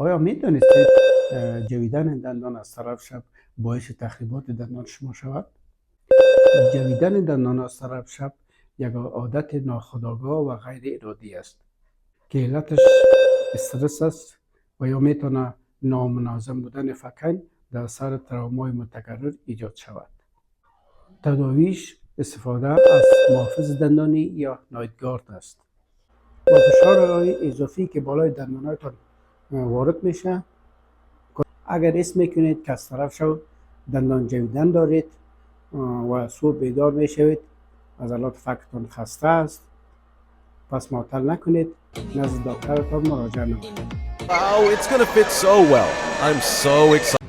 آیا می دانستید جویدن دندان از طرف شب باعث تخریبات دندان شما شود؟ جویدن دندان از طرف شب یک عادت ناخودآگاه و غیر ارادی است که علتش استرس است و یا میتونه نامنظم بودن فکین در اثر ترومای متکرر ایجاد شود. تداویش استفاده از محافظ دندانی یا نایتگارد است. با فشار اضافی که بالای دندانهایتان وارد میشه، اگر حس میکنید که از طرف شب دندان جویدن دارید و صبح بیدار میشوید عضلات فکتان خسته است، پس معطل نکنید، نزد دکترتان مراجعه نمایید. Wow, it's gonna fit so well. I'm so excited.